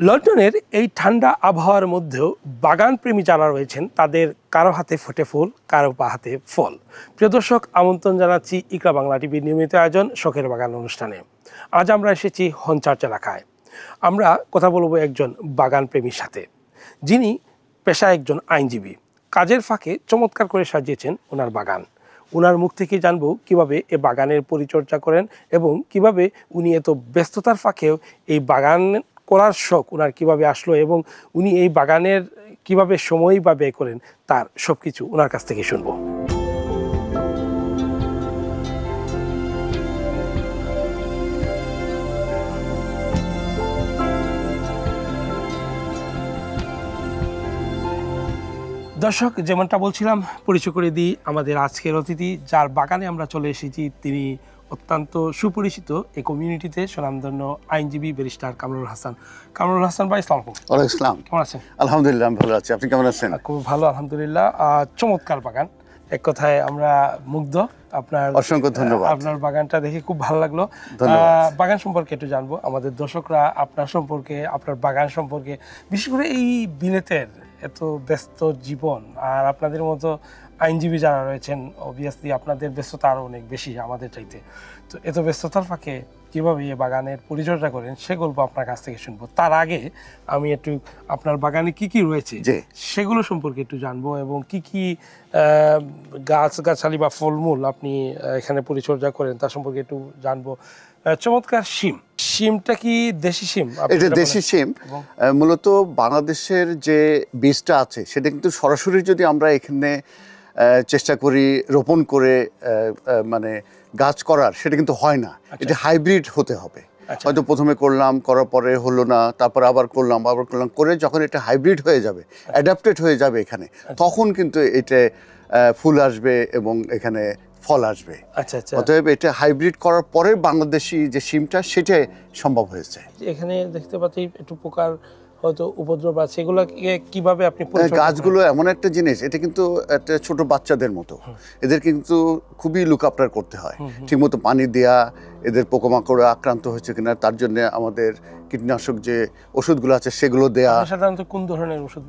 লন্ডনের এই ঠান্ডা আবহাওয়ার মধ্যেও বাগানপ্রেমী যারা রয়েছেন তাদের কারো হাতে ফোটে ফুল, কারো হাতে ফল। প্রিয় দর্শক, আমন্ত্রণ জানাচ্ছি ইকরা বাংলা টিভির নিয়মিত আয়োজন শখের বাগান অনুষ্ঠানে। আজ আমরা এসেছি হনচার্চ এলাকায়। আমরা কথা বলবো একজন বাগানপ্রেমীর সাথে, যিনি পেশায় একজন আইনজীবী। কাজের ফাঁকে চমৎকার করে সাজিয়েছেন ওনার বাগান। ওনার মুখ থেকে জানবো কিভাবে এ বাগানের পরিচর্যা করেন এবং কিভাবে উনি এত ব্যস্ততার ফাঁকেও এই বাগান করার শখ ওনার কীভাবে আসলো এবং উনি এই বাগানের কিভাবে সময় বা ব্যয় করেন, তার সব কিছু ওনার কাছ থেকে শুনবো। দর্শক, যেমনটা বলছিলাম, পরিচয় করে দিই আমাদের আজকের অতিথি, যার বাগানে আমরা চলে এসেছি। তিনি অত্যন্ত সুপরিচিত এই কমিউনিটিতে, স্বনামধন্য আইনজীবী ব্যারিস্টার কামরুল হাসান। কামরুল হাসান ভাই, আসসালামু আলাইকুম। ওয়ালাইকুম আসসালাম। কেমন আছেন? আলহামদুলিল্লাহ, আমি ভালো আছি। আপনি কেমন আছেন? খুব ভালো, আলহামদুলিল্লাহ। চমৎকার বাগান, এক কথায় আমরা মুগ্ধ। আপনার অসংখ্য ধন্যবাদ। আপনার বাগানটা দেখে খুব ভালো লাগলো। বাগান সম্পর্কে একটু জানবো, আমাদের দর্শকরা আপনার সম্পর্কে, আপনার বাগান সম্পর্কে, বিশেষ করে এই বিলেতের এত ব্যস্ত জীবন আর আপনাদের মতো আইনজীবী যারা রয়েছেন, অবভিয়াসলি আপনাদের ব্যস্ততা আরও অনেক বেশি আমাদের চাইতে। তো এত ব্যস্ততার ফাঁকে কীভাবে এই বাগানের পরিচর্যা করেন সে গল্প আপনার কাছ থেকে শুনবো। তার আগে আমি একটু আপনার বাগানে কি কি রয়েছে সেগুলো সম্পর্কে একটু জানবো এবং কি কি গাছগাছালি বা ফলমূল আপনি এখানে পরিচর্যা করেন তার সম্পর্কে একটু জানবো। চমৎকার শিমটা কি দেশি শিম? এটা দেশি শিম। মূলত বাংলাদেশের যে বীজটা আছে সেটা কিন্তু সরাসরি যদি আমরা এখানে চেষ্টা করি রোপণ করে মানে গাছ করার, সেটা কিন্তু হয় না। এটা হাইব্রিড হতে হবে। হয়তো প্রথমে করার পরে হলো না, তারপর আবার করলাম করে যখন এটা হাইব্রিড হয়ে যাবে, অ্যাডাপ্টেড হয়ে যাবে এখানে, তখন কিন্তু এটা ফুল আসবে এবং এখানে ফল আসবে। অতএব এটা হাইব্রিড করার পরে বাংলাদেশি যে শিমটা, সেটাই সম্ভব হয়েছে। এখানে দেখতে পাচ্ছি একটু পোকার হয়তো উপদ্রব আছে, এগুলো কিভাবে আপনি? গাছগুলো এমন একটা জিনিস, এটা কিন্তু একটা ছোট বাচ্চাদের মতো, এদের কিন্তু খুবই লুক আফটার করতে হয়। ঠিকমতো পানি দেয়া, এদের পোকামাকড়ে আক্রান্ত হয়েছে কিনা তার জন্য আমাদের কীটনাশক যে ওষুধগুলো আছে সেগুলো দেয়া। সাধারণত কোন ধরনের ওষুধ?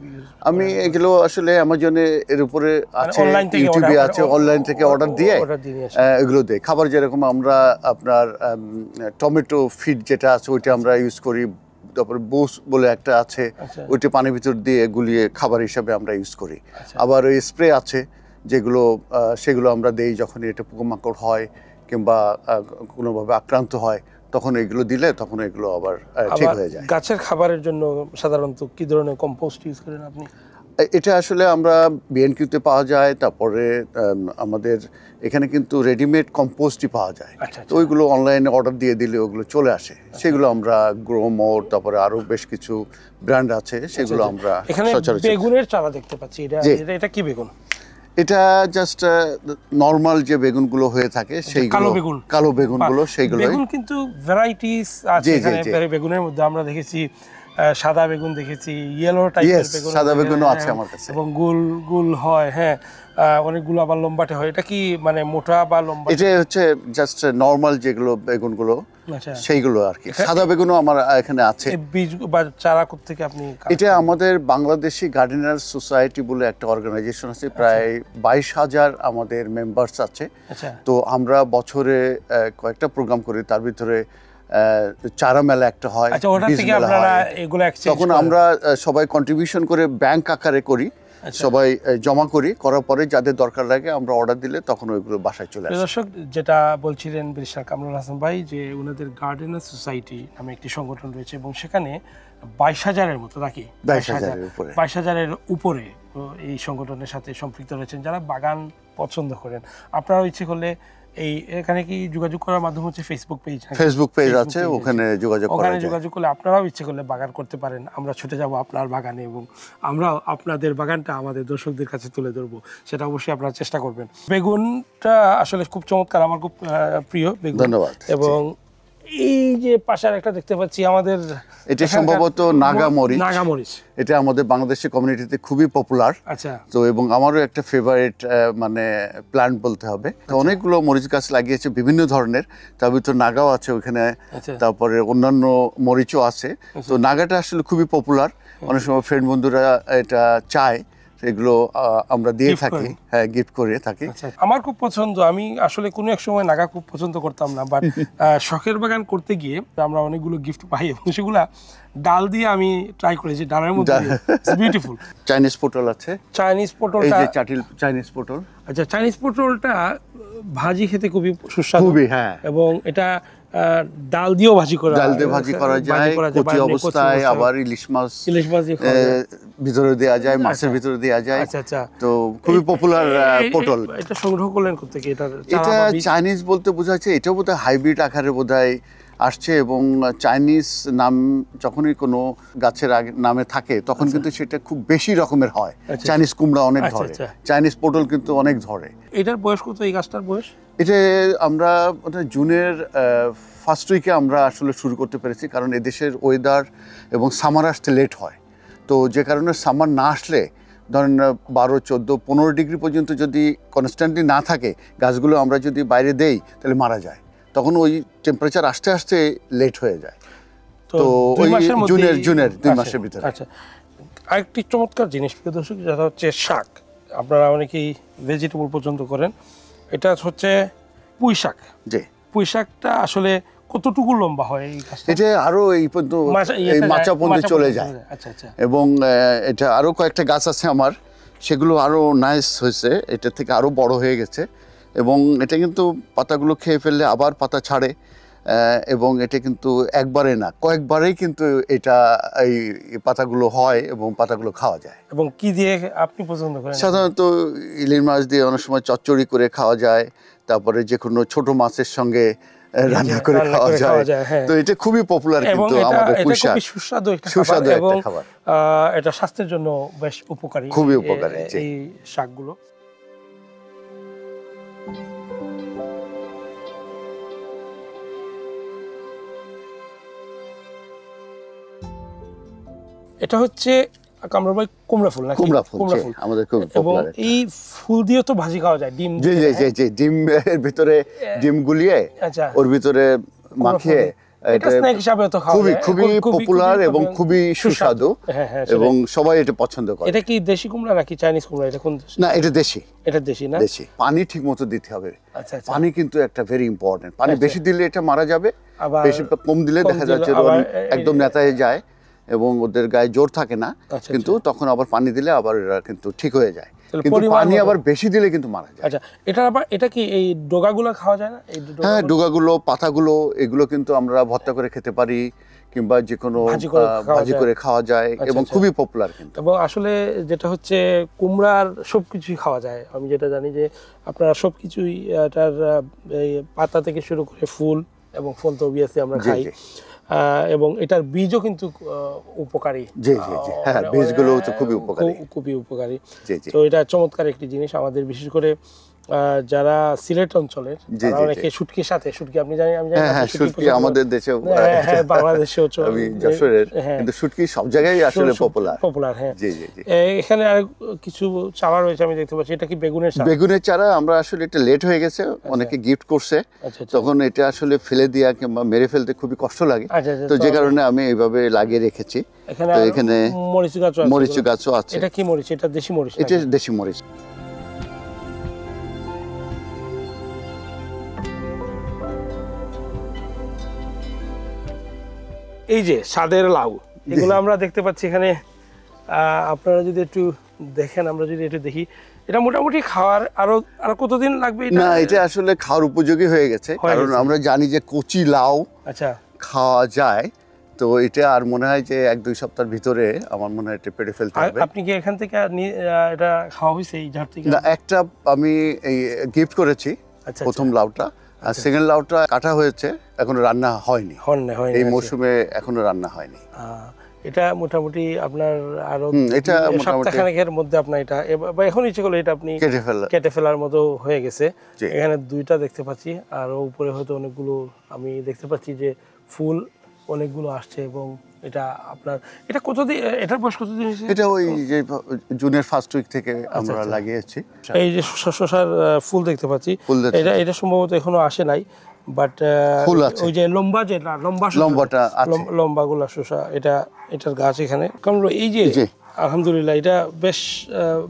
আমি এগুলো আসলে অ্যামাজনে এর উপরে আছে, ইউটিউবে আছে, অনলাইন থেকে অর্ডার দিয়ে এগুলো দেয়। খাবার যেরকম আমরা আপনার টমেটো ফিড যেটা আছে ওইটা আমরা ইউজ করি, তারপরে বুস বলে একটা আছে, ওইটা পানির ভিতর দিয়ে গুলিয়ে খাবার হিসাবে আমরা ইউজ করি। আবার ওই স্প্রে আছে যেগুলো, সেগুলো আমরা দেই যখন এটা পোকামাকড় হয় কিংবা কোনোভাবে আক্রান্ত হয়, তখন এগুলো দিলে তখন এগুলো আবার ঠিক হয়ে যায়। গাছের খাবারের জন্য সাধারণত কি ধরনের কম্পোস্ট ইউজ করেন আপনি? এটা আসলে আমরা বিএনকিউতে পাওয়া যায়, তারপরে আমাদের এখানে কিন্তু রেডিমেড কম্পোস্টই পাওয়া যায়। তো ওইগুলো অনলাইনে অর্ডার দিয়ে দিলে ওগুলো চলে আসে, সেগুলো আমরা গ্রো মোর, তারপরে আরো বেশ কিছু ব্র্যান্ড আছে, সেগুলো আমরা সচরাচর। বেগুনের চারা দেখতে পাচ্ছি, এটা কি বেগুন? এটা জাস্ট নরমাল যে বেগুনগুলো হয়ে থাকে সেইগুলো, কালো বেগুনগুলো, সেইগুলো। বেগুন কিন্তু ভ্যারাইটিস আছে এখানে। বেগুনের মধ্যে আমরা দেখেছি সাদা বেগুন, দেখেছি ইয়েলো টাইপের বেগুন, সাদা বেগুনও আছে আমার কাছে, এবং গোল হয়। হ্যাঁ, অনেকগুলো আবার লম্বাটে হয়। এটা কি মানে মোটা বা লম্বা? এটা হচ্ছে জাস্ট নরমাল যেগুলো বেগুনগুলো সেইগুলো আর কি। সাদা বেগুনও আমার এখানে আছে। বীজ বা চারা কোত্থেকে আপনি? এটা আমাদের বাংলাদেশি গার্ডেনার সোসাইটি বলে একটা অর্গানাইজেশন আছে, প্রায় 22,000 আমাদের মেম্বার্স আছে। তো আমরা বছরে কয়েকটা প্রোগ্রাম করি, তার ভিতরে চারা মেলা একটা হয়, তখন আমরা সবাই কন্ট্রিবিউশন করে ব্যাংক আকারে করি, সবাই জমা করার পরে যাদের দরকার লাগে আমরা অর্ডার দিলে তখন ওইগুলো বাসায় চলে আসে। দর্শক, যেটা বলছিলেন ব্যারিস্টার কামরুল হাসান ভাই, যে ওনাদের গার্ডেনার সোসাইটি নামে একটি সংগঠন রয়েছে এবং সেখানে 22,000-এর মতো, নাকি 22,000-এর উপরে এই সংগঠনের সাথে সম্পৃক্ত রয়েছেন যারা বাগান পছন্দ করেন। আপনারা ইচ্ছে করলে এখানে কি যোগাযোগ করার মাধ্যম হচ্ছে ফেসবুক পেজ আছে, ওখানে যোগাযোগ করলে আপনারাও ইচ্ছে করলে বাগান করতে পারেন। আমরা ছুটে যাব আপনার বাগানে এবং আমরাও আপনাদের বাগানটা আমাদের দর্শকদের কাছে তুলে ধরবো, সেটা অবশ্যই আপনারা চেষ্টা করবেন। বেগুনটা আসলে খুব চমৎকার, আমার খুব প্রিয় বেগুন। ধন্যবাদ। এবং এই যে পাশে একটা দেখতে পাচ্ছি আমাদের এটা সম্ভবত নাগামরিচ। নাগামরিচ এটা আমাদের বাংলাদেশি কমিউনিটিতে খুবই পপুলার। আচ্ছা। তো এবং আমারও একটা ফেভারিট মানে প্ল্যান্ট বলতে হবে। তো অনেকগুলো মরিচ গাছ লাগিয়েছে বিভিন্ন ধরনের, তার ভিতর নাগাও আছে ওখানে, তারপরে অন্যান্য মরিচও আছে। তো নাগাটা আসলে খুবই পপুলার, অনেক সময় ফ্রেন্ড বন্ধুরা এটা চায়, এগুলো আমরা দিয়ে থাকি, হ্যাঁ গিফট করে থাকি। আমার খুব পছন্দ, আমি আসলে কোনো এক সময় নাগা খুব পছন্দ করতাম না, বাট শখের বাগান করতে গিয়ে আমরা অনেকগুলো গিফট পাই এবং সেগুলা ডাল দিয়ে আমি ট্রাই করেছি, ডালের মধ্যে বিউটিফুল। চাইনিজ পটল আছে, চাইনিজ পটল, এই যে চাইনিজ পটল। আচ্ছা, চাইনিজ পটলটা ভাজি খেতে খুবই সুস্বাদু, খুবই, হ্যাঁ। এবং এটা ডাল দিয়েও ভাজি করা যায় কচি অবস্থায়, আবার ইলিশ মাছ ভিতরে দেওয়া যায়, মাছের ভিতরে দেওয়া যায়। আচ্ছা, তো খুবই পপুলার পটল। এটা সংগ্রহ করলেন কোথা থেকে? এটা চাইনিজ বলতে বোঝাচ্ছে এটাও বোধহয় হাইব্রিড আকারে বোধহয় আসছে, এবং চাইনিজ নাম যখনই কোনো গাছের নামে থাকে তখন কিন্তু সেটা খুব বেশি রকমের হয়। চাইনিজ কুমড়া অনেক ধরে, চাইনিজ পটল কিন্তু অনেক ধরে। এটার বয়স কত, এই গাছটার বয়স? এটা আমরা জুনের ফার্স্ট উইকে আমরা আসলে শুরু করতে পেরেছি, কারণ এদেশের ওয়েদার এবং সামার আসতে লেট হয়। তো যে কারণে সামার না আসলে ধরেন 12, 14, 15 ডিগ্রি পর্যন্ত যদি কনস্ট্যান্টলি না থাকে, গাছগুলো আমরা যদি বাইরে দেই তাহলে মারা যায়, তখন ওই টেম্পারেচার আস্তে আস্তে লেট হয়ে যায়। তো ওই জুনের 2 মাসের ভিতরে। আচ্ছা, আরেকটি চমৎকার জিনিস প্রিয় দর্শক, যেটা হচ্ছে শাক। আপনারা অনেকেই ভেজিটেবল পছন্দ করেন, এটা হচ্ছে পুঁই শাক। জি, পুঁই শাকটা আসলে কতটুকু লম্বা হয় এই গাছটা? এটা আরো এই পর্যন্ত মাচা পর্যন্ত চলে যায়। আচ্ছা। এবং এটা আরো কয়েকটা গাছ আছে আমার, সেগুলো আরো নাইস হয়েছে, এটা থেকে আরো বড় হয়ে গেছে। এবং এটা কিন্তু পাতাগুলো খেয়ে ফেললে আবার পাতা ছাড়ে, এবং এটা কিন্তু একবারে না, কয়েকবারেই কিন্তু এটা এই পাতাগুলো হয় এবং পাতাগুলো খাওয়া যায়। এবং কি দিয়ে আপনি পছন্দ করেন? সাধারণত ইলিশ মাছ দিয়ে অনেক সময় চচ্চড়ি করে খাওয়া যায়, তারপরে যে কোনো ছোট মাছের সঙ্গে রান্না করে খাওয়া যায়। তো এটা খুবই পপুলার কিন্তু আমাদের পুঁই শাক, সুস্বাদু একটা খাবার। এটা স্বাস্থ্যের জন্য বেশ উপকারী, খুবই উপকারী এই শাকগুলো। এটা হচ্ছে কামরাবাই কুমড়া ফুল, কুমড়া ফুল আমাদের খুব পপুলার। এবং এই ফুল দিয়ে তো ভাজি খাওয়া যায়, ডিম। জি, ডিমের ভিতরে ডিম গুলিয়ে ওর ভিতরে মাখিয়ে, এটা স্ন্যাক হিসেবে তো খাওয়া যায়, খুবই পপুলার এবং খুবই সুস্বাদু, এবং সবাই এটা পছন্দ করে। এটা কি দেশি কুমড়া নাকি চাইনিজ কুমড়া? এটা কোন? না, এটা দেশি। এটা দেশি না? দেশি। পানি ঠিকমতো দিতে হবে। আচ্ছা। পানি কিন্তু একটা ভেরি ইম্পর্টেন্ট। পানি বেশি দিলে এটা মারা যাবে, বেশি কম দিলে দেখা যাচ্ছে একদম নেতায় যায় এবং ওদের গায়ে জোর থাকে না, কিন্তু তখন আবার পানি দিলে আবার এরা কিন্তু ঠিক হয়ে যায়। কিন্তু পানি আবার বেশি দিলে কিন্তু মারা যায়। আচ্ছা, এটা কি এই ডগাগুলো খাওয়া যায় না? হ্যাঁ, ডগাগুলো, পাতাগুলো, এগুলো কিন্তু আমরা ভর্তা করে খেতে পারি, কিংবা যে কোনো ভাজি করে খাওয়া যায়, এবং খুবই পপুলার কিন্তু। এবং আসলে যেটা হচ্ছে কুমড়ার সবকিছুই খাওয়া যায়, আমি যেটা জানি যে আপনারা সবকিছুই, এটার পাতা থেকে শুরু করে ফুল, এবং ফল তো অবভিয়াসলি আমরা খাই, এবং এটার বীজও কিন্তু উপকারী। জি, হ্যাঁ, বীজগুলো তো খুবই উপকারী। তো এটা চমৎকার একটি জিনিস আমাদের, বিশেষ করে যারা সিলেট অঞ্চলের, তারা অনেকে শুটকির সাথে, শুটকি আমি জানি শুটকি আমাদের দেশে, বাংলাদেশেও, আমি যশোরের, কিন্তু শুটকি সব জায়গায় আসলে পপুলার। হ্যাঁ, জি। এখানে আর কিছু চারা রয়েছে আমি দেখতে পাচ্ছি, এটা কি বেগুনের চারা? আমরা আসলে এটা লেট হয়ে গেছে, অনেকে গিফট করছে, তখন এটা আসলে ফেলে দেওয়া কিংবা মেরে ফেলতে খুবই কষ্ট লাগে, তো যে কারণে আমি এইভাবে লাগিয়ে রেখেছি। তো এখানে মরিচ গাছও আছে। এটা কি মরিচ? এটা দেশি মরিচ? এটা দেশি মরিচ। এই যে স্বাদের লাউ, এগুলো আমরা দেখতে পাচ্ছি এখানে। আপনারা যদি একটু দেখেন, আমরা যদি একটু দেখি, এটা মোটামুটি খাওয়ার আরো কতদিন লাগবে? না, এটা আসলে খাওয়ার উপযোগী হয়ে গেছে, কারণ আমরা জানি যে কচি লাউ খাওয়া যায়। তো এটা আর মনে হয় যে 1-2 সপ্তাহের ভিতরে আমার মনে হয় এটা পেটে ফেলতে হবে। আপনি কি এখান থেকে এটা খাওয়া হয়েছে এই ঝাড় থেকে? না, একটা আমি এই গিফট করেছি, প্রথম লাউটা, আর সেকেন্ড লাউটা কাটা হয়েছে, এখনো রান্না হয়নি। এই মৌসুমে এখনো রান্না হয়নি। এটা মোটামুটি আপনার আরো এটা মোটামুটি সপ্তাহখানেকের মধ্যে আপনার এটা বা এখন ইচ্ছে করলে এটা আপনি কেটে ফেলার মতো হয়ে গেছে। এখানে দুইটা দেখতে পাচ্ছি, আর উপরে হয়তো অনেকগুলো আমি দেখতে পাচ্ছি যে ফুল অনেকগুলো আসছে। এবং এটা আপনার এটা কতদিন, এটার বয়স কতদিন হয়েছে? এটা ওই যে জুনের ফার্স্ট উইক থেকে আমরা লাগিয়েছি। এই যে শসার ফুল দেখতে পাচ্ছি, এটা সম্ভবত এখনো আসে নাই, বাট ওই যে লম্বাগুলা শসা, এটার গাছ এখানে। কারণ এই যে আলহামদুলিল্লাহ এটা বেশ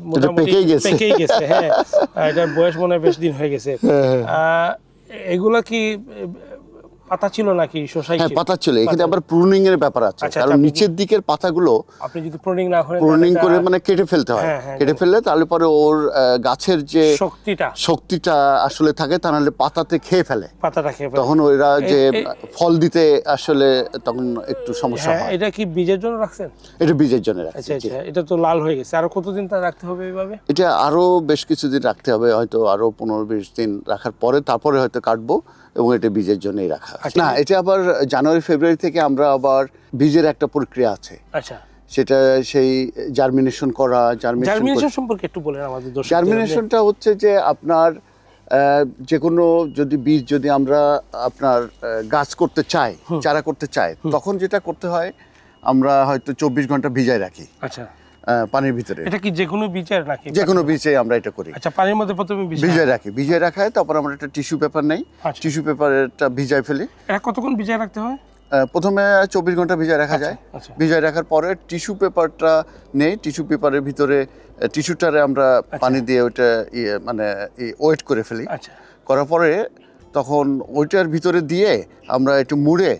মোটামুটি পেকেই গেছে। হ্যাঁ, এটার বয়স মনে হয় বেশ দিন হয়ে গেছে। এগুলা কি পাতা ছিল নাকি শসাই? হ্যাঁ, পাতা ছিল। এখানে আবার প্রুনিং এর ব্যাপার আছে, কারণ নিচের দিকের পাতাগুলো আপনি যদি প্রুনিং না করেন, প্রুনিং করে মানে কেটে ফেলতে হয়। কেটে ফেললে তাহলে পরে ওর গাছের যে শক্তিটা আসলে থাকে, তা নাহলে পাতাতে খেয়ে ফেলে, তখন ওরা যে ফল দিতে আসলে তখন একটু সমস্যা হয়। এটা কি বীজের জন্য রাখছেন? এটা বীজের জন্য রাখছি। আচ্ছা, এটা তো লাল হয়ে গেছে, আরো কতদিন তা রাখতে হবে এইভাবে? এটা আরো বেশ কিছুদিন রাখতে হবে, হয়তো আরো 15-20 দিন রাখার পরে তারপরে হয়তো কাটবো, এবং এটা বীজের জন্যই রাখা। না, এটা আবার জানুয়ারি ফেব্রুয়ারি থেকে আমরা আবার বীজের একটা প্রক্রিয়া আছে। আচ্ছা, সেটা সেই জার্মিনেশন করা। জার্মিনেশন সম্পর্কে একটু বলেন আমাদের দর্শকদের। জার্মিনেশনটা হচ্ছে যে আপনার যে কোনো যদি বীজ যদি আমরা আপনার গাছ করতে চাই, চারা করতে চাই, তখন যেটা করতে হয় আমরা হয়তো 24 ঘন্টা ভিজায় রাখি। আচ্ছা, পানির ভিতরে। এটা কি যে কোনো বীজের নাকি? যে কোনো বীজে আমরা এটা করি। আচ্ছা, পানির মধ্যে প্রথমে ভিজায় রাখি। ভিজায় রাখায় তারপর আমরা একটা টিস্যু পেপার নেই, টিস্যু পেপারটা ভিজায় ফেলি। এটা কতক্ষণ ভিজায় রাখতে হয়? প্রথমে 24 ঘন্টা ভিজায় রাখা যায়। ভিজায় রাখার পরে টিস্যু পেপারটা নেই, টিস্যু পেপারের ভিতরে টিস্যুটারে আমরা পানি দিয়ে ওইটা মানে ওয়েট করে ফেলি। করার পরে তখন ওইটার ভিতরে দিয়ে আমরা একটু মুড়ে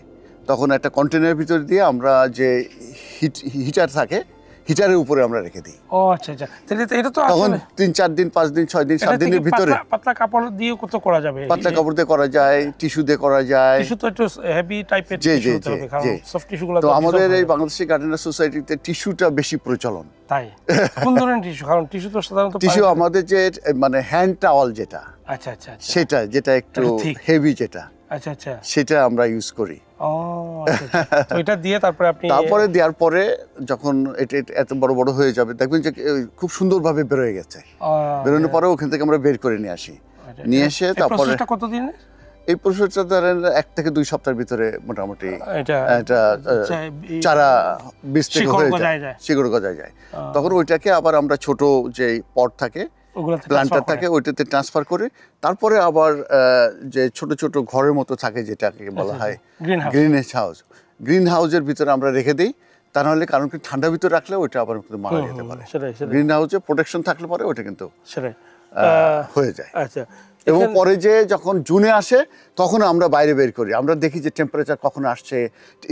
তখন একটা কন্টেনারের ভিতরে দিয়ে আমরা যে হিটার থাকে, হিটারের উপরে আমরা রেখে দিই। ও আচ্ছা আচ্ছা, তাহলে এটা তো তখন 3-4 দিন 5 দিন 6 দিন 7 দিনের ভিতরে পাতলা কাপড় দিয়ে কত করা যাবে? পাতলা কাপড় দিয়ে করা যায়, টিস্যু দিয়ে করা যায়। টিস্যু তো একটু হেভি টাইপের টিস্যু হতে হবে, কারণ সফট টিস্যুগুলো তো আমাদের এই বাংলাদেশি গার্ডেনার সোসাইটিতে টিস্যুটা বেশি প্রচলন। তাই কোন ধরনের টিস্যু? কারণ টিস্যু তো সাধারণত টিস্যু আমাদের যে মানে হ্যান্ড টাওয়াল যেটা, আচ্ছা আচ্ছা, সেটা যেটা একটু হেভি যেটা, আচ্ছা আচ্ছা, সেটা আমরা ইউজ করি। ও আচ্ছা, তো এটা দিয়ে তারপরে দেওয়ার পরে যখন এটা এত বড় বড় হয়ে যাবে, দেখবেন যে খুব সুন্দরভাবে বের হয়ে গেছে। বেরোনোর পরে ওখান থেকে আমরা বের করে নিয়ে আসি। নিয়ে এসে তারপরে কতদিন এই প্রসেসটা ধরেন 1 থেকে 2 সপ্তাহের ভিতরে মোটামুটি এটা চারা বীজ থেকে হয়ে যায়, শিকড় গজায় যায়। তখন ওইটাকে আবার আমরা ছোট যে পট থাকে, প্ল্যান্টার থাকে, ওইটাতে ট্রান্সফার করে তারপরে আবার যে ছোট ছোট ঘরের মতো থাকে যেটাকে বলা হয় গ্রিন হাউসের ভিতরে আমরা রেখে দিই। তা নাহলে কারণ কি ঠান্ডার ভিতরে রাখলে ওইটা আবার মারা যেতে পারে। গ্রিন হাউসে প্রোটেকশন থাকলে পরে ওইটা কিন্তু হয়ে যায়। আচ্ছা, এবং পরে যে যখন জুনে আসে তখন আমরা বাইরে বের করি, আমরা দেখি যে টেম্পারেচার কখন আসছে,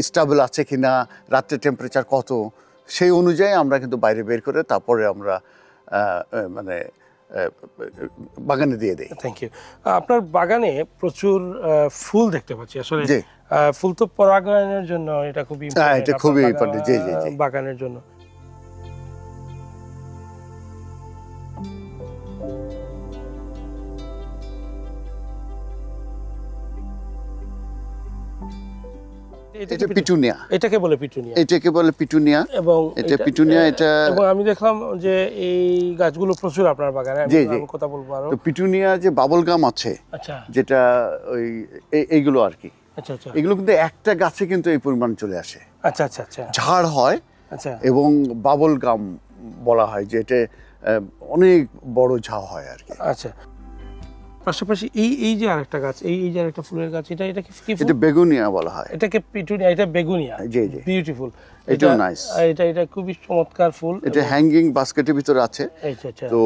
স্টেবল আছে কিনা, রাত্রে টেম্পারেচার কত, সেই অনুযায়ী আমরা কিন্তু বাইরে বের করে তারপরে আমরা মানে বাগানে দিয়ে দেই। Thank you. আপনার বাগানে প্রচুর ফুল দেখতে পাচ্ছি। আসলে ফুল তো পরাগায়নের জন্য এটা খুবই ইম্পর্টেন্ট। এটা খুবই ইম্পর্টেন্ট বাগানের জন্য। এটা পিটুনিয়া। এটাকে বলে পিটুনিয়া? এটাকে বলে পিটুনিয়া। এবং এটা পিটুনিয়া। এটা এবং আমি দেখলাম যে এই গাছগুলো প্রচুর আপনার বাগানে। আমি কথা বলবো আরো। তো পিটুনিয়া যে বাবল গাম আছে, আচ্ছা, যেটা ওই এইগুলো আর কি। আচ্ছা আচ্ছা, এগুলো কিন্তু একটা গাছে কিন্তু এই পরিমাণ চলে আসে। আচ্ছা আচ্ছা আচ্ছা, ঝাড় হয়। আচ্ছা, এবং বাবল গাম বলা হয় যে এটা অনেক বড় ঝাড় হয় আর কি। আচ্ছা, পাশাপাশি এই যে আরেকটা গাছ, এই যে আরেকটা ফুলের গাছ, এটা কি ফুল? এটা বেগুনিয়া বলা হয়। এটাকে পিটুনিয়া, এটা বেগুনিয়া। জি জি, বিউটিফুল। এটা নাইস। এটা খুবই চমৎকার ফুল। এটা হ্যাঙ্গিং বাস্কেটের ভিতরে আছে। আচ্ছা আচ্ছা, তো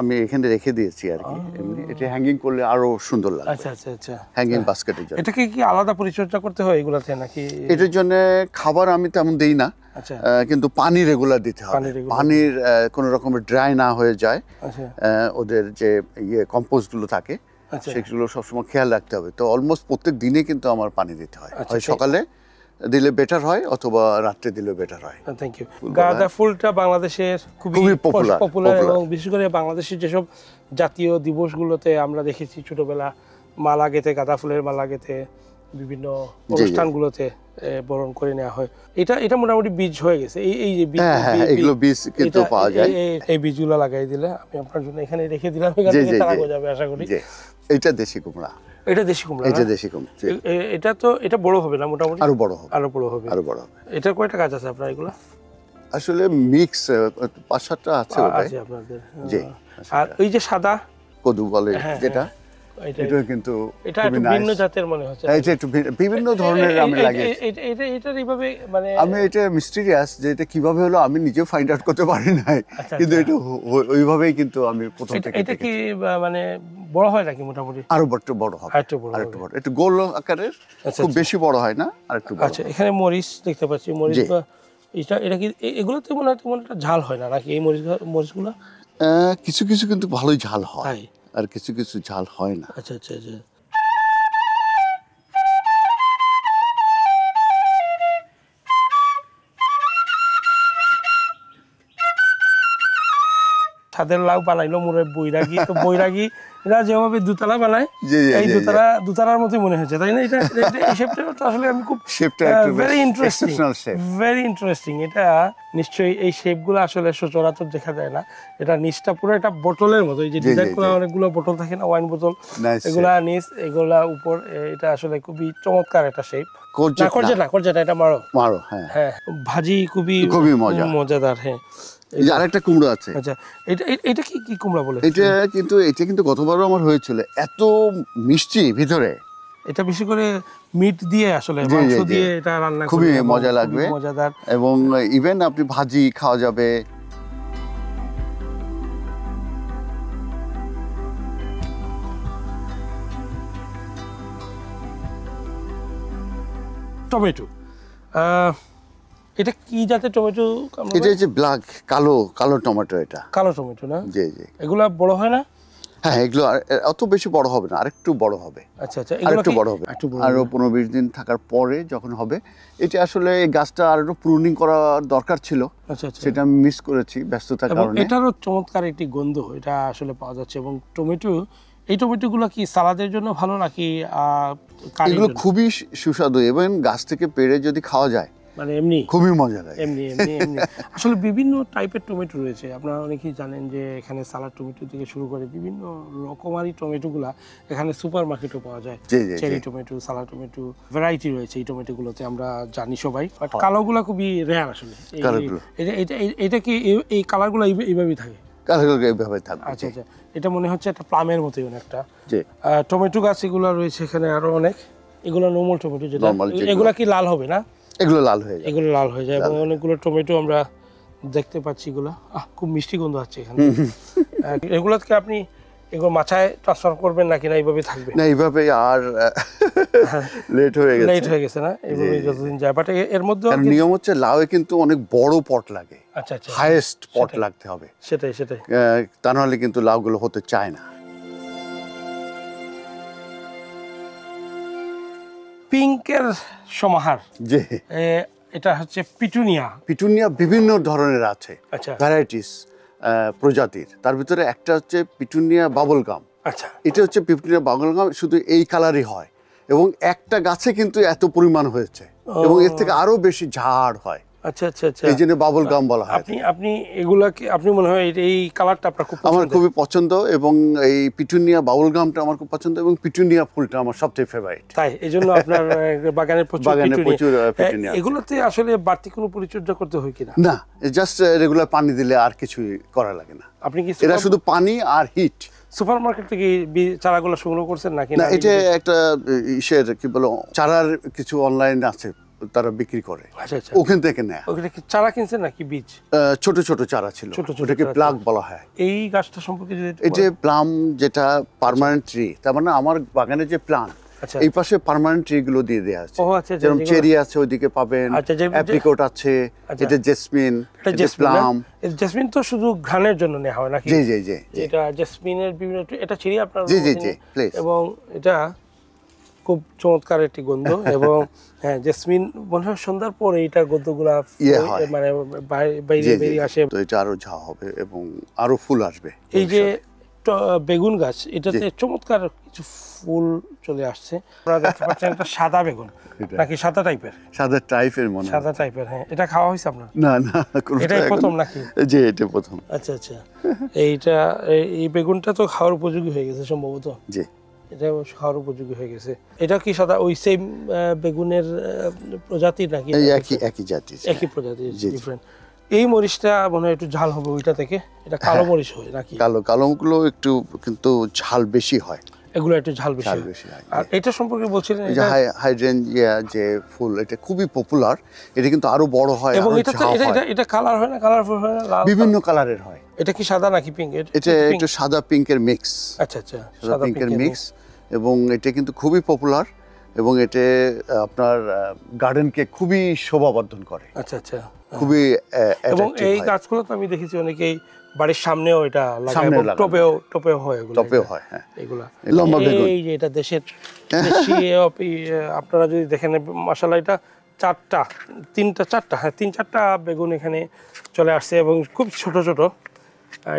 আমি এখানে রেখে দিয়েছি আর কি। এমনি এটা হ্যাঙ্গিং করলে আরো সুন্দর লাগবে। আচ্ছা আচ্ছা আচ্ছা, হ্যাঙ্গিং বাস্কেটের জন্য। এটাকে কি আলাদা পরিচর্যা করতে হয় এগুলাতে নাকি? এটার জন্য খাবার আমি তেমন দেই না। আচ্ছা, কিন্তু পানি রেগুলার দিতে হবে। পানির কোনো রকমের ড্রাই না হয়ে যায়। আচ্ছা, ওদের যে কম্পোস্ট গুলো থাকে সেগুলো সবসময় খেয়াল রাখতে হবে। তো অলমোস্ট প্রত্যেক দিনে কিন্তু আমার পানি দিতে হয়। হয় সকালে দিলে বেটার হয় অথবা রাত্রে দিলে বেটার হয়। Thank you. গাঁদা ফুলটা বাংলাদেশের খুবই পপুলার, এবং বিশেষ করে বাংলাদেশের যেসব জাতীয় দিবসগুলোতে আমরা দেখেছি ছোটবেলা মালা গেঁথে, গাঁদা ফুলের মালা গেঁথে বিভিন্ন অনুষ্ঠানগুলোতে বরণ করে নেওয়া হয়। এটা মোটামুটি বীজ হয়ে গেছে, এই যে বীজ, এগুলো বীজ কিন্তু পাওয়া যায়। এই বীজগুলো লাগাই দিলে আমি আপনার জন্য এখানে রেখে দিলাম, এখান থেকে চারা গজাবে আশা করি। এটা দেশি কুমড়া, এটা দেশি কুমড়া, এটা দেশি কুমড়া। এটা তো এটা বড় হবে না মোটামুটি? আরো বড় হবে, আরো বড় হবে, আরো বড় হবে। এটার কয়টা গাছ আছে আপনার? এগুলো আসলে মিক্স 5-7টা আছে আপনাদের। জি। আর ওই যে সাদা কদু বলে যেটা, এটা কিন্তু এটা একটু ভিন্ন জাতের মনে হচ্ছে। এটা একটু বিভিন্ন ধরনের আমি লাগিয়েছি। এটা এইভাবে মানে আমি এটা মিস্টেরিয়াস যে এটা কিভাবে হলো আমি নিজে ফাইন্ড আউট করতে পারি নাই, কিন্তু এটা ওইভাবেই কিন্তু আমি প্রথম থেকে। এটা কি মানে বড় হয় নাকি মোটামুটি? আরো বড় হবে, আরেকটু বড়, একটু গোল আকারের, খুব বেশি বড় হয় না, আর একটু বড়। আচ্ছা, এখানে মরিচ দেখতে পাচ্ছি, মরিচ বা এটা কি এগুলোতে মনে হয় তেমন একটা ঝাল হয় না নাকি এই মরিচগুলো? কিছু কিছু কিন্তু ভালোই ঝাল হয়, আর কিছু কিছু ঝাল হয় না। আচ্ছা আচ্ছা আচ্ছা। ছাদের লাউ বানাইলো মোরে বৈরাগী, তো বৈরাগী এরা যেভাবে দুতলা বানায়, এই দুতলার মতোই মনে হচ্ছে, তাই না? এটা এই শেপটা তো আসলে আমি খুব ভেরি ইন্টারেস্টিং। এটা নিশ্চয়ই এই শেপগুলো আসলে সচরাচর দেখা যায় না। এটা নিচটা পুরো একটা বোতলের মতো, এই যে ডিজাইন করা অনেকগুলো বোতল থাকে না, ওয়াইন বোতল, এগুলা নিচ, এগুলা উপর। এটা আসলে খুবই চমৎকার একটা শেপ। করজেটা এটা মারো, হ্যাঁ, ভাজি খুবই মজাদার। হ্যাঁ, আরেকটা কুমড়ো আছে। আচ্ছা, এটা কি কুমড়া বলে? এটা কিন্তু গতবারও আমার হয়েছিল, এত মিষ্টি ভিতরে। এটা বেশি করে মিট দিয়ে আসলে মাংস দিয়ে এটা রান্না খুবই মজা লাগবে, মজাদার। এবং ইভেন আপনি ভাজি খাওয়া যাবে। টমেটো, এটা কি জাতের টমেটো? এটা হচ্ছে ব্ল্যাক, কালো টমেটো। এটা কালো টমেটো না? জি জি। এগুলা বড় হয় না? হ্যাঁ, এগুলো অত বেশি বড় হবে না, আরেকটু বড় হবে। আচ্ছা আচ্ছা, আরেকটু বড় হবে, আরো 15-20 দিন থাকার পরে যখন হবে। এটা আসলে এই গাছটা আরো প্রুনিং করা দরকার ছিল, সেটা আমি মিস করেছি ব্যস্ততার কারণে। এটারও চমৎকার একটি গন্ধ এটা আসলে পাওয়া যাচ্ছে। এবং এই টমেটোগুলো কি সালাদের জন্য ভালো নাকি? এগুলো খুবই সুস্বাদু, এবং গাছ থেকে পেড়ে যদি খাওয়া যায় মানে এমনি খুবই মজা লাগে। এমনি আসলে বিভিন্ন টাইপের টমেটো রয়েছে, আপনারা অনেকেই জানেন যে এখানে সালাদ টমেটো থেকে শুরু করে বিভিন্ন রকমারি টমেটোগুলা এখানে সুপার মার্কেটও পাওয়া যায়। চেরি টমেটো, সালাদ টমেটো, ভ্যারাইটি রয়েছে এই টমেটোগুলোতে, আমরা জানি সবাই। বাট কালোগুলা খুবই রেয়ার আসলে। এটা কি এই কালারগুলো এইভাবেই থাকে? আচ্ছা আচ্ছা, এটা মনে হচ্ছে একটা প্লামের মতোই অনেকটা। টমেটো গাছ এগুলো রয়েছে এখানে আরো অনেক। এগুলো নরমাল টমেটো, যেটা এগুলা কি লাল হবে না? এগুলো লাল হয়ে যায়, এবং অনেকগুলো টমেটো আমরা দেখতে পাচ্ছি। এগুলো খুব মিষ্টি গন্ধ আছে এখানে। এগুলোকে আপনি এগুলো মাচায় ট্রান্সফার করবেন নাকি না এইভাবে থাকবে? না, এইভাবে আর লেট হয়ে গেছে না, এইভাবে যতদিন যায়। বাট এর মধ্যে নিয়ম হচ্ছে লাউয়ে কিন্তু অনেক বড় পট লাগে। আচ্ছা আচ্ছা, হাইয়েস্ট পট লাগতে হবে, সেটাই। তা নাহলে কিন্তু লাউগুলো হতে চায় না। পিঙ্কের সমাহার, জি। এটা হচ্ছে পিটুনিয়া। বিভিন্ন ধরনের আছে, ভ্যারাইটিস প্রজাতির। তার ভিতরে একটা হচ্ছে পিটুনিয়া বাবল গাম। আচ্ছা, এটা হচ্ছে পিটুনিয়া বাবল গাম, শুধু এই কালারই হয়, এবং একটা গাছে কিন্তু এত পরিমাণ হয়েছে, এবং এর থেকে আরো বেশি ঝাড় হয়। আচ্ছা আচ্ছা আচ্ছা, এই জন্য বাবল গাম বলা হয়। আপনি এগুলাকে আপনি মনে হয় এই কালারটা আপনার খুব আমার খুবই পছন্দ, এবং এই পিটুনিয়া বাবল গামটা আমার খুব পছন্দ, এবং পিটুনিয়া ফুলটা আমার সবচেয়ে ফেভারিট। তাই এই জন্য আপনার বাগানে প্রচুর পিটুনিয়া। এগুলোতে আসলে বাড়তি কোনো পরিচর্যা করতে হয় কিনা? না, জাস্ট রেগুলার পানি দিলে আর কিছুই করা লাগে না। আপনি কি এটা শুধু পানি আর হিট? সুপার মার্কেট থেকে চারাগুলো সংগ্রহ করছেন নাকি? না, এটা একটা কি বলো, চারার কিছু অনলাইন আছে, তারা বিক্রি করে। আচ্ছা আচ্ছা, ওখান থেকে নেয়। ওখানে কি চারা কিনছেন নাকি বীজ? ছোট ছোট চারা ছিল, ওটাকে প্লাগ বলা হয়। এই গাছটা সম্পর্কে এটা প্লাম, যেটা পার্মানেন্ট ট্রি। তার মানে আমার বাগানে যে প্লান্ট, এই পাশে পার্মানেন্ট ট্রি গুলো দিয়ে দেওয়া আছে। যেমন চেরি আছে ওইদিকে পাবেন, অ্যাপ্রিকট আছে, এটা জেসমিন, এটা প্লাম। জেসমিন তো শুধু ঘ্রাণের জন্য নেওয়া হয় নাকি? জি জি জি, এটা জেসমিনের বিভিন্ন, এটা চেরি আপনার। জি জি জি, প্লিজ। এবং এটা খুব চমৎকার একটি গন্ধ। এবং হ্যাঁ, জেসমিন মনে হয় সন্ধ্যার পরে এটার গন্ধগুলা বাইরে বেরিয়ে আসে। তো এটা আরো ঝাঁ হবে এবং আরো ফুল আসবে। এই যে বেগুন গাছ, এটাতে চমৎকার কিছু ফুল চলে আসছে। আপনারা দেখতে পাচ্ছেন একটা সাদা বেগুন, নাকি সাদা টাইপের? সাদা টাইপের মনে হয়। সাদা টাইপের, হ্যাঁ। এটা খাওয়া হয়েছে আপনার? না না, কোনটা এটাই এখন- প্রথম নাকি? জি, এটা প্রথম। আচ্ছা আচ্ছা। এই বেগুনটা তো খাওয়ার উপযোগী হয়ে গেছে সম্ভবত। জি, এটা খাওয়ার উপযোগী হয়ে গেছে। এটা কি সাদা ওই সেম বেগুনের প্রজাতির নাকি? এই একই জাতির। একই প্রজাতির, জি, জি। ডিফারেন্ট। এই মরিচটা মনে হয় একটু ঝাল হবে ওইটা থেকে, এটা কালো মরিচ হয় নাকি? কালোগুলো একটু কিন্তু ঝাল বেশি হয়। এগুলো একটু ঝাল বেশি ঝাল হয়। বেশি হয়। আর এটা সম্পর্কে বলছিলেন, এই যে হাইড্রেঞ্জিয়া যে ফুল, এটা খুবই পপুলার। এটা কিন্তু আরো বড় হয়, এবং আরো এটা ঝাল হয়। এটা কালার হয় না, কালারফুল হয় না, লাল? বিভিন্ন কালারের হয়। এটা কি সাদা নাকি পিঙ্ক? এটা একটু সাদা পিঙ্কের মিক্স। আচ্ছা আচ্ছা, সাদা পিঙ্কের মিক্স, এবং এটা কিন্তু খুবই পপুলার, এবং এটা আপনার গার্ডেনকে খুবই শোভাবর্ধন করে, আচ্ছা আচ্ছা। খুবই এবং attractive এই হয়। গাছগুলো তো আমি দেখেছি অনেকেই বাড়ির সামনেও এটা লাগায়, সামনেও এবং লাগানো। টপেও হয় এগুলো। টপেও হয়, হ্যাঁ। এগুলা লম্বা বেগুন। এই যে এটা দেশি আপনারা যদি দেখেন মাশাআল্লাহ, এটা তিন চারটা বেগুন এখানে চলে আসছে, এবং খুব ছোট ছোট।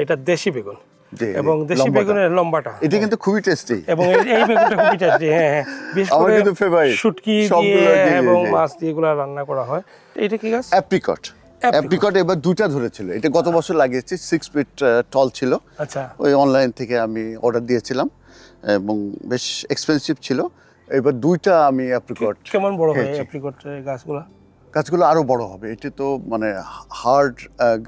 এটা দেশি বেগুন, জি, এবং দেশি লম্বাটা। বেগুনের লম্বাটা, এটা কিন্তু খুবই টেস্টি, এবং এই বেগুনটা খুবই টেস্টি। হ্যাঁ হ্যাঁ, বিশেষ আমার করে কিন্তু favorite। শুটকি সবগুলো, দিয়ে জি, জি, এবং জি। মাছ দিয়ে এগুলো রান্না করা হয়। এটা কি গাছ? অ্যাপ্রিকট। অ্যাপ্রিকট এবার দুইটা ধরেছিল। এটা গত বছর লাগিয়েছি, 6 ফিট টল ছিল। আচ্ছা। ওই অনলাইন থেকে আমি অর্ডার দিয়েছিলাম, এবং বেশ এক্সপেন্সিভ ছিল। এবার দুইটা আমি অ্যাপ্রিকট। কেমন বড় হয় খেয়েছি। অ্যাপ্রিকট গাছগুলো? গাছগুলো আরো বড় হবে। এটা তো মানে হার্ড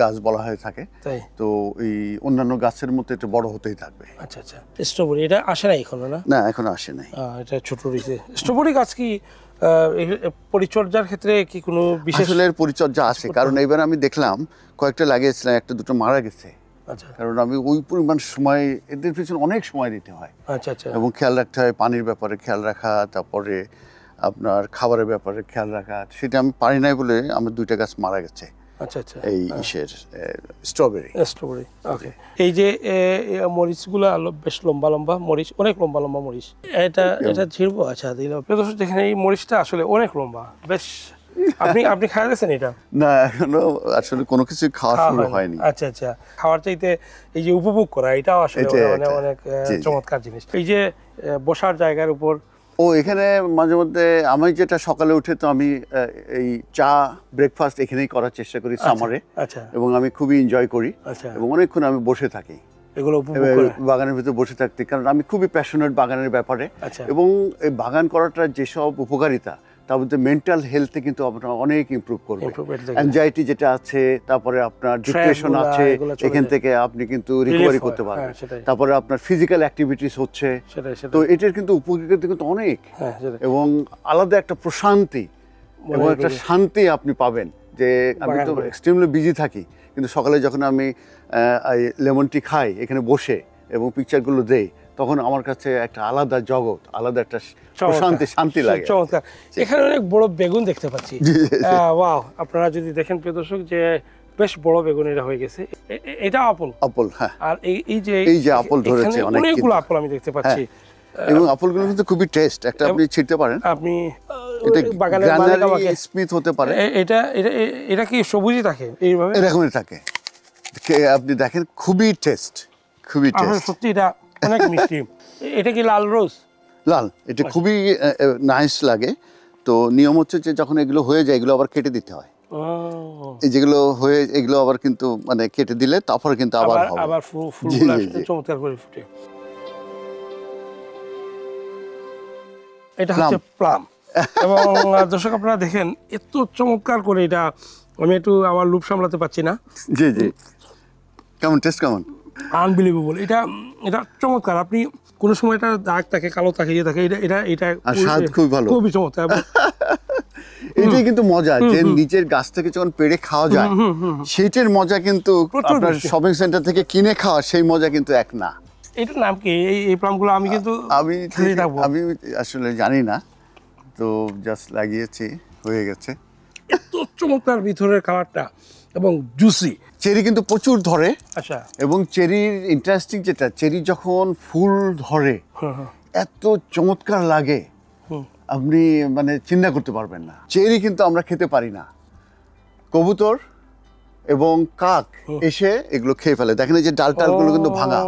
গাছ বলা হয়ে থাকে, তাই? তো এই অন্যান্য গাছের মতো এটা বড় হতেই থাকবে। আচ্ছা আচ্ছা। স্ট্রবেরি এটা আসে না এখনো, না? না, এখনো আসে নাই। এটা ছোট রয়েছে। স্ট্রবেরি গাছ কি পরিচর্যার ক্ষেত্রে কি কোনো বিশেষ? আসলে এর পরিচর্যা আছে, কারণ এবার আমি দেখলাম কয়েকটা লাগিয়েছিলাম, একটা দুটো মারা গেছে। আচ্ছা কারণ আমি ওই পরিমাণ সময়, এদের পিছনে অনেক সময় দিতে হয়, আচ্ছা আচ্ছা। এবং খেয়াল রাখতে হয়, পানির ব্যাপারে খেয়াল রাখা, তারপরে আপনার খাবারের ব্যাপারে খেয়াল রাখা। সেটা আমি পারি নাই বলে আমার দুইটা গাছ মারা গেছে, আচ্ছা আচ্ছা। এই ইসের স্ট্রবেরি। স্ট্রবেরি, ওকে। এই যে মরিচগুলো বেশ লম্বা লম্বা মরিচ, অনেক লম্বা লম্বা মরিচ। এটা ছিড়বো? আচ্ছা দিলাম। প্রিয় দর্শক, দেখেন এই মরিচটা আসলে অনেক লম্বা, বেশ। আপনি খাওয়া গেছেন এটা? না, এখনো আসলে কোনো কিছু খাওয়া শুরু হয়নি। আচ্ছা আচ্ছা। খাওয়ার চাইতে এই যে উপভোগ করা, এটাও আসলে অনেক জি, জি। চমৎকার জিনিস। এই যে বসার জায়গার উপর, ও এখানে মাঝে মধ্যে আমি যেটা সকালে উঠে তো আমি এই চা ব্রেকফাস্ট এখানেই করার চেষ্টা করি সামারে, আচ্ছা এবং আমি খুবই এনজয় করি, আচ্ছা, এবং অনেকক্ষণ আমি বসে থাকি এগুলো উপভোগ এবার করে। বাগানের ভিতরে বসে থাকতে, কারণ আমি খুবই প্যাশনেট বাগানের ব্যাপারে। আচ্ছা। এবং এই বাগান করাটা যেসব উপকারিতা, তার মধ্যে মেন্টাল হেলথে কিন্তু আপনার অনেক ইমপ্রুভ করবে। Improvement দেখবে। অ্যাংজাইটি যেটা আছে, তারপরে আপনার ডিপ্রেশন গুলা, আছে, এগুলো চলে এখান যায়। থেকে আপনি কিন্তু রিকভারি হয়, করতে পারবেন। হ্যাঁ, সেটাই। তারপরে আপনার ফিজিক্যাল অ্যাক্টিভিটিস হচ্ছে, সেটাই তো সেটাই। এটার কিন্তু উপকারিতা কিন্তু অনেক, হ্যাঁ সেটাই। এবং আলাদা একটা প্রশান্তি এবং মনের একটা ভিতরে। শান্তি আপনি পাবেন। যে আমি বাগান তো করে। এক্সট্রিমলি বিজি থাকি, কিন্তু সকালে যখন আমি লেমন টি খাই এখানে বসে এবং পিকচারগুলো দেই, তখন আমার কাছে একটা আলাদা জগৎ, আলাদা একটা প্রশান্তি, শান্তি লাগে। চমৎকার। এখানে অনেক বড় বেগুন দেখতে পাচ্ছি। ওয়াও, আপনারা যদি দেখেন প্রিয় দর্শক, যে বেশ বড় বেগুন এটা হয়ে গেছে। এটা আপেল। আপেল, হ্যাঁ। আর এই যে আপেল ধরেছে এখানে অনেক, অনেকগুলো কিন্তু আপেল আমি দেখতে পাচ্ছি। এবং আপেলগুলো কিন্তু খুবই টেস্ট, একটা আপনি ছিঁড়তে পারেন। আপনি এটা বাগানের মালিক আমাকে গ্রানারি স্মিথ হতে পারে, এটা কি সবুজই থাকে এইভাবে? এরকমই থাকে। আপনি দেখেন, খুবই টেস্ট, খুবই আসলে টেস্ট। সত্যি এটা অনেক মিষ্টি। এটা কি লাল রোজ? লাল, এটা খুবই নাইস লাগে। তো নিয়ম হচ্ছে যে যখন এগুলো হয়ে যায়, এগুলো আবার কেটে দিতে হয়। ও, এই যেগুলো হয়ে, এগুলো আবার কিন্তু মানে কেটে দিলে তারপরে কিন্তু আবার হবে। আবার জি, ফুলগুলো জি, জি। চমৎকার করে ফুটে। এটা হচ্ছে প্লাম। এবং দর্শক আপনারা দেখেন, এত চমৎকার করে এটা, আমি একটু আমার লুপ সামলাতে পারছি না। জি জি, কেমন টেস্ট, কেমন? আনবিলিভেবল। এটা চমৎকার। আপনি কোনো সময় এটা দাগ থাকে, কালো থাকে, ইয়ে থাকে, এটা আর স্বাদ খুবই ভালো। খুবই চমৎকার। এটাই কিন্তু মজা, যে নিজের গাছ থেকে যখন পেড়ে খাওয়া যায়, সেইটার মজা কিন্তু প্রচুর আপনার বেশি। শপিং সেন্টার থেকে কিনে খাওয়া সেই মজা কিন্তু এক না। এটার নাম কি? এই প্লামগুলো আমি কিন্তু খেয়ে থাকবো। আমি আসলে জানি না, তো জাস্ট লাগিয়েছি, হয়ে গেছে। এত চমৎকার ভিতরের কালারটা, এবং জুসি। চেরি কিন্তু প্রচুর ধরে, আচ্ছা। এবং চেরির ইন্টারেস্টিং যেটা, চেরি যখন ফুল ধরে এত চমৎকার লাগে, আপনি মানে চিন্তা করতে পারবেন না। চেরি কিন্তু আমরা খেতে পারি না, কবুতর এবং কাক এসে এগুলো খেয়ে ফেলে। দেখেন এই যে ডালটালগুলো কিন্তু ভাঙা,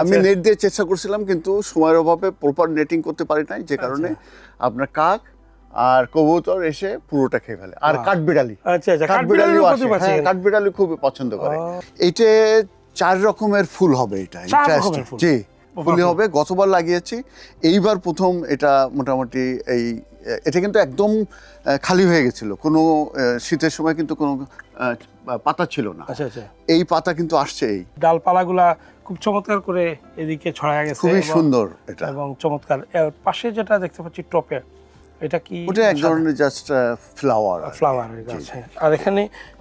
আমি নেট দিয়ে চেষ্টা করছিলাম কিন্তু সময়ের অভাবে প্রপার নেটিং করতে পারি নাই, যে কারণে আপনার কাক আর কবুতর এসে পুরোটা খেয়ে ফেলে। আর কাঠবিড়ালি, আচ্ছা আচ্ছা, কাঠবিড়ালিও কাঠবিড়ালিও আসে, কত পাচ্ছেন? হ্যাঁ, কাঠবিড়ালি খুবই পছন্দ করে। এইটা 4 রকমের ফুল হবে, এটা 4 রকমের ফুল? জি, ফুলই হবে। গতবার লাগিয়েছি, এইবার প্রথম এটা মোটামুটি এটা কিন্তু একদম খালি হয়ে গেছিল, কোনো শীতের সময় কিন্তু কোনো পাতা ছিল না। আচ্ছা আচ্ছা, এই পাতা কিন্তু আসছে, এই ডালপালাগুলা খুব চমৎকার করে এদিকে ছড়ায় গেছে, খুবই সুন্দর এটা। এবং চমৎকার। এর পাশে যেটা দেখতে পাচ্ছি টপে, এটা কি? ওটা এক ধরনের জাস্ট ফ্লাওয়ার গাছ। আর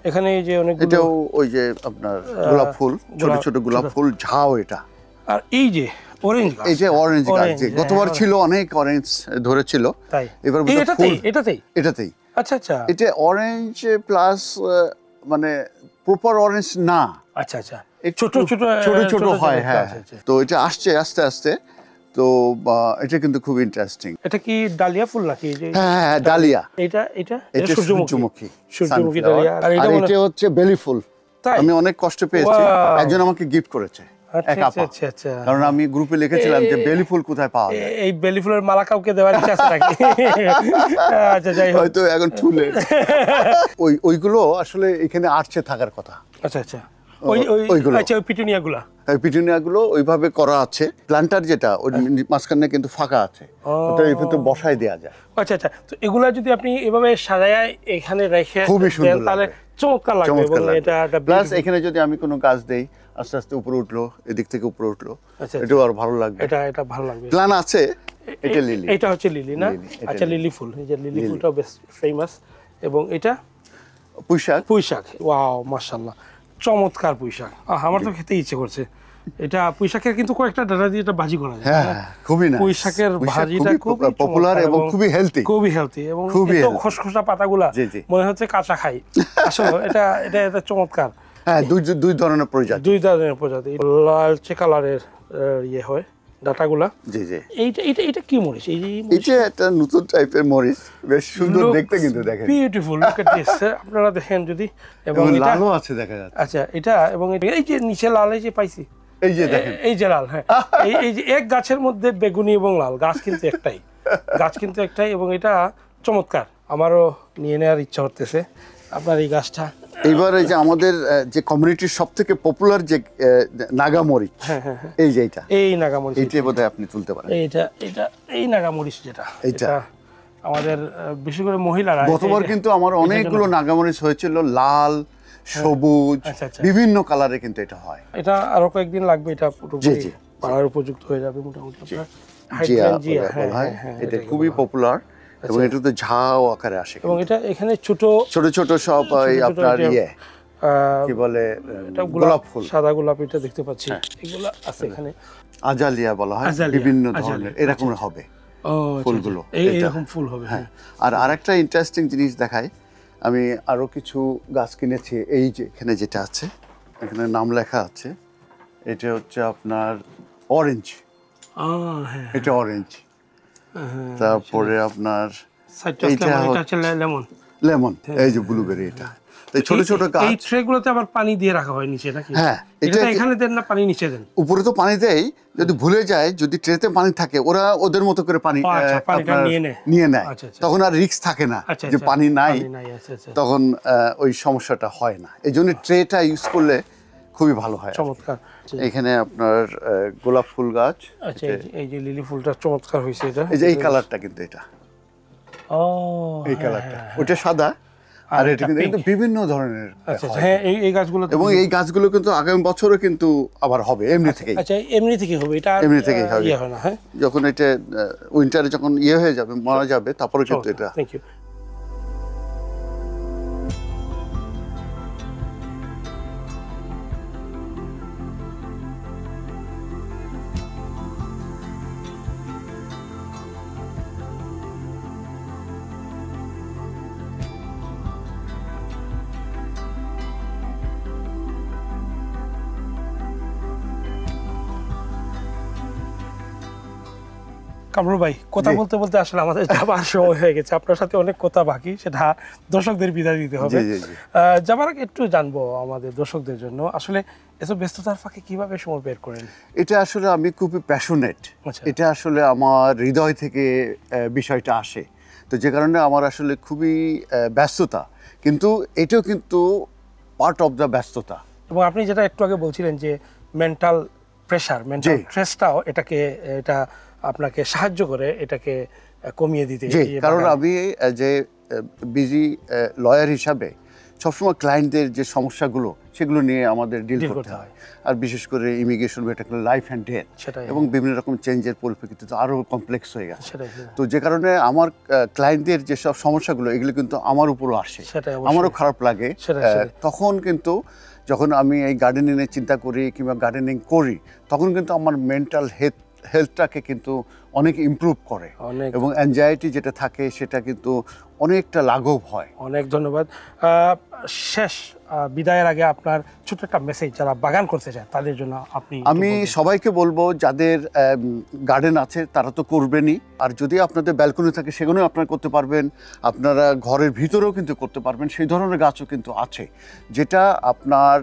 এখানে এই যে অনেকগুলো, এটাও ওই যে আপনার গোলাপ ফুল, ছোট ছোট গোলাপ ফুল, ঝাও এটা। আর এই যে অরেঞ্জ গাছ, এই যে অরেঞ্জ গাছ, যে গতবার ছিল অনেক অরেঞ্জ ধরেছিল, তাই এবার এটাতেই। আচ্ছা আচ্ছা, এটা অরেঞ্জ প্লাস মানে প্রপার অরেঞ্জ না, আচ্ছা আচ্ছা, ছোট ছোট ছোট হয়। হ্যাঁ, তো এটা আসছে আস্তে আস্তে। তো এটা কিন্তু খুব ইন্টারেস্টিং। এটা কি ডালিয়া ফুল নাকি? হ্যাঁ, ডালিয়া। এটা সূর্যমুখী ডালিয়া। আর এটা হচ্ছে বেলি ফুল। আমি অনেক কষ্ট পেয়েছি, একজন আমাকে গিফট করেছে, এক আপা। আচ্ছা, কারণ আমি গ্রুপে লিখেছিলাম যে বেলি ফুল কোথায় পাওয়া যায়। এই বেলি ফুলের মালা কাউকে দেওয়ার ইচ্ছা আছে নাকি? আচ্ছা, যাই হোক, হয়তো এখন ফুলে ওইগুলো আসলে এখানে আর্চে থাকার কথা। আচ্ছা আচ্ছা, ওইগুলো, আচ্ছা, ওই পিটুনিয়াগুলা, পিটুনিয়াগুলো ওইভাবে করা আছে। প্ল্যান্টার যেটা ওই মাঝখানে কিন্তু ফাঁকা আছে, ওটা এই ভিতরে বসায় দেওয়া যায়। আচ্ছা আচ্ছা। তো এগুলা যদি আপনি এভাবে সাজায় এখানে রেখে খুবই সুন্দর, তাহলে চমৎকার লাগবে। এবং এটা প্লাস এখানে যদি আমি কোনো গাছ দেই, আস্তে আস্তে উপরে উঠলো, এদিক থেকে উপরে উঠলো, এটাও আর ভালো লাগবে। এটা ভালো লাগবে। প্ল্যান আছে। এটা লিলি, এটা হচ্ছে লিলি না? আচ্ছা, লিলি ফুল। এই যে লিলি ফুলটাও বেশ ফেমাস। এবং এটা পুঁইশাক। ওয়াও, মাশাআল্লাহ, চমৎকার পুঁইশাক। আমার তো খেতে ইচ্ছে করছে। এটা পুঁইশাকের কিন্তু কয়েকটা ডাটা দিয়ে এটা ভাজি করা যায়। হ্যাঁ, খুবই না, পুঁইশাকের ভাজিটা খুব পপুলার এবং খুবই হেলদি এবং এত খসখসা পাতাগুলা মনে হচ্ছে কাঁচা খাই। আসলে এটা চমৎকার। হ্যাঁ, দুই ধরনের প্রজাতি, লালচে কালারের হয় ডাটাগুলা। জি জি। এইটা কি মরিচ? এইটা একটা নতুন টাইপের মরিচ, বেশ সুন্দর দেখতে, কিন্তু দেখেন বিউটিফুল, লুক এট দিস। আপনারা দেখেন যদি। এবং লালও আছে দেখা যাচ্ছে। আচ্ছা, এটা এবং এই যে নিচে লাল, এই যে পাইছি, এই যে দেখেন, এই যে লাল। হ্যাঁ, এই যে এক গাছের মধ্যে বেগুনি এবং লাল, গাছ কিন্তু একটাই। এবং এটা চমৎকার, আমারও নিয়ে নেওয়ার ইচ্ছা করতেছে আপনার এই গাছটা। এইবার এই যে আমাদের যে কমিউনিটির সব থেকে পপুলার যে নাগামরিচ, এই নাগামরিচ, এইটা বোধহয় আপনি তুলতে পারেন। এই নাগামরিচ যেটা আমাদের বিশেষ করে মহিলারা। গতবার কিন্তু আমার অনেকগুলো নাগামরিচ হয়েছিল, লাল, সবুজ, বিভিন্ন কালারে কিন্তু এটা হয়। এটা আরো কয়েকদিন লাগবে, এটা পুরোপুরি পাড়ার উপযুক্ত হয়ে যাবে মোটামুটি। এটা খুবই পপুলার এবং এটা তো ঝাউ আকারে আসে। এবং এটা এখানে ছোট ছোট সব আপনার কি বলে গোলাপ ফুল, সাদা গোলাপ, এটা দেখতে পাচ্ছি। এগুলো আছে এখানে, আজালিয়া বলা হয়, বিভিন্ন ধরনের এরকম হবে ফুলগুলো, এইরকম ফুল হবে। হ্যাঁ, আর আরেকটা ইন্টারেস্টিং জিনিস দেখাই, আমি আরো কিছু গাছ কিনেছি। এই যে এখানে যেটা আছে, এখানে নাম লেখা আছে, এটা হচ্ছে আপনার অরেঞ্জ। এটা অরেঞ্জ। তারপরে আপনার লেমন, এই যে ব্লুবেরি। এটা ছোট ছোট গাছ। এই ট্রেগুলোতে আবার পানি দিয়ে রাখা হয় নিচে নাকি? হ্যাঁ, এটা এখানে দেন না, পানি নিচে দেন? উপরে তো পানি দেই, যদি ভুলে যায়, যদি ট্রেতে পানি থাকে, ওরা ওদের মতো করে পানি নিয়ে নেয়, তখন আর রিস্ক থাকে না যে পানি নাই, তখন ওই সমস্যাটা হয় না। এই জন্য ট্রেটা ইউজ করলে খুবই ভালো হয়। চমৎকার। এখানে আপনার গোলাপ ফুল গাছ। আচ্ছা, এই যে লিলি ফুলটা চমৎকার হয়েছে। এটা এই যে এই কালারটা, কিন্তু এটা এই কালারটা, ওটা সাদা, আর এটা কিন্তু বিভিন্ন ধরনের। হ্যাঁ, এই গাছগুলো, এবং এই গাছগুলো কিন্তু আগামী বছরও কিন্তু আবার হবে এমনি থেকেই। আচ্ছা, এমনি থেকে হবে, এটা এমনি থেকেই হবে। হয় না? হ্যাঁ, যখন এটা উইন্টারে যখন হয়ে যাবে, মারা যাবে, তারপরে কিন্তু এটা। Thank you. কামরুল ভাই, কথা বলতে বলতে আসলে আমাদের যাবার সময় হয়ে গেছে। আপনার সাথে অনেক কথা বাকি, সেটা দর্শকদের বিদায় দিতে হবে। যাবার আগে একটু জানবো আমাদের দর্শকদের জন্য, আসলে এসব ব্যস্ততার ফাঁকে কিভাবে সময় বের করেন? এটা আসলে আমি খুবই প্যাশনেট। আচ্ছা। এটা আসলে আমার হৃদয় থেকে বিষয়টা আসে। তো যে কারণে আমার আসলে খুবই ব্যস্ততা, কিন্তু এটাও কিন্তু পার্ট অফ দ্য ব্যস্ততা। এবং আপনি যেটা একটু আগে বলছিলেন যে মেন্টাল প্রেশার, মেন্টাল স্ট্রেসটাও এটা আপনাকে সাহায্য করে এটাকে কমিয়ে দিতে। জি, এই কারণ বাগানে। আমি যে বিজি লয়ার হিসাবে সবসময় ক্লায়েন্টদের যে সমস্যাগুলো সেগুলো নিয়ে আমাদের ডিল করতে হয়। আর বিশেষ করে ইমিগ্রেশন, এটা লাইফ অ্যান্ড ডেথ সেটাই। এবং বিভিন্ন রকম চেঞ্জের পরিপ্রেক্ষিতে তো আরও কমপ্লেক্স হয়ে গেছে। সেটাই। তো যে কারণে আমার ক্লায়েন্টদের যেসব সমস্যাগুলো এগুলো কিন্তু আমার উপরও আসে, সেটাই অবশ্যই। আমারও খারাপ লাগে। সেটাই। তখন কিন্তু যখন আমি এই গার্ডেনিংয়ের চিন্তা করি কিংবা গার্ডেনিং করি, তখন কিন্তু আমার মেন্টাল হেলথটাকে কিন্তু অনেক ইমপ্রুভ করে অনেক। এবং অ্যাংজাইটি যেটা থাকে সেটা কিন্তু অনেকটা লাঘব হয়। অনেক ধন্যবাদ। শেষ বিদায়ের আগে আপনার ছোট্ট একটা মেসেজ যারা বাগান করতে চায় তাদের জন্য আপনি আমি সবাইকে বলবো, যাদের গার্ডেন আছে তারা তো করবেনই, আর যদি আপনাদের ব্যালকনি থাকে সেগুলোও আপনারা করতে পারবেন। আপনারা ঘরের ভিতরেও কিন্তু করতে পারবেন। সেই ধরনের গাছও কিন্তু আছে, যেটা আপনার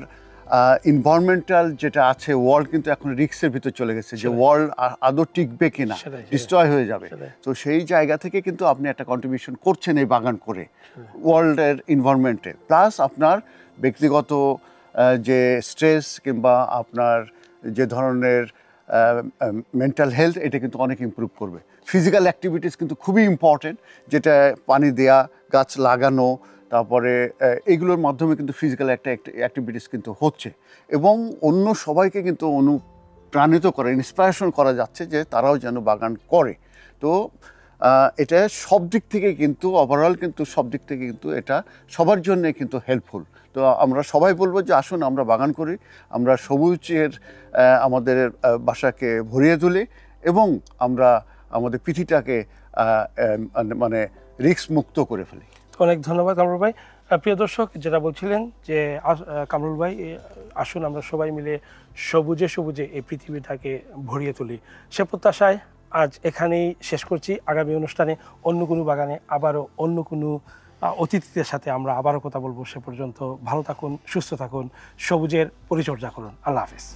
এনভায়রনমেন্টাল যেটা আছে, ওয়ার্ল্ড কিন্তু এখন রিস্কের ভিতর চলে গেছে, যে ওয়ার্ল্ড আদৌ টিকবে কিনা, ডিস্ট্রয় হয়ে যাবে। তো সেই জায়গা থেকে কিন্তু আপনি একটা কন্ট্রিবিউশন করছেন এই বাগান করে ওয়ার্ল্ডের এনভায়রনমেন্টে, প্লাস আপনার ব্যক্তিগত যে স্ট্রেস কিংবা আপনার যে ধরনের মেন্টাল হেলথ, এটা কিন্তু অনেক ইমপ্রুভ করবে। ফিজিক্যাল অ্যাক্টিভিটিস কিন্তু খুবই ইম্পর্টেন্ট, যেটা পানি দেয়া, গাছ লাগানো, তারপরে এগুলোর মাধ্যমে কিন্তু ফিজিক্যাল একটা অ্যাক্টিভিটিস কিন্তু হচ্ছে এবং অন্য সবাইকে কিন্তু অনুপ্রাণিত করে, ইন্সপিরেশন করা যাচ্ছে যে তারাও যেন বাগান করে। তো এটা সব দিক থেকে কিন্তু ওভারঅল কিন্তু সব দিক থেকে কিন্তু এটা সবার জন্য কিন্তু হেল্পফুল। তো আমরা সবাই বলবো যে আসুন আমরা বাগান করি, আমরা সবুজের আমাদের বাসাকে ভরিয়ে তুলি এবং আমরা আমাদের পৃথিবীটাকে মানে রিস্ক মুক্ত করে ফেলি। অনেক ধন্যবাদ কামরুল ভাই। প্রিয় দর্শক, যেটা বলছিলেন যে কামরুল ভাই, আসুন আমরা সবাই মিলে সবুজে সবুজে এই পৃথিবীটাকে ভরিয়ে তুলি, সে প্রত্যাশায় আজ এখানেই শেষ করছি। আগামী অনুষ্ঠানে অন্য কোনো বাগানে আবারও অন্য কোনো অতিথিদের সাথে আমরা আবারও কথা বলবো। সে পর্যন্ত ভালো থাকুন, সুস্থ থাকুন, সবুজের পরিচর্যা করুন। আল্লাহ হাফেজ।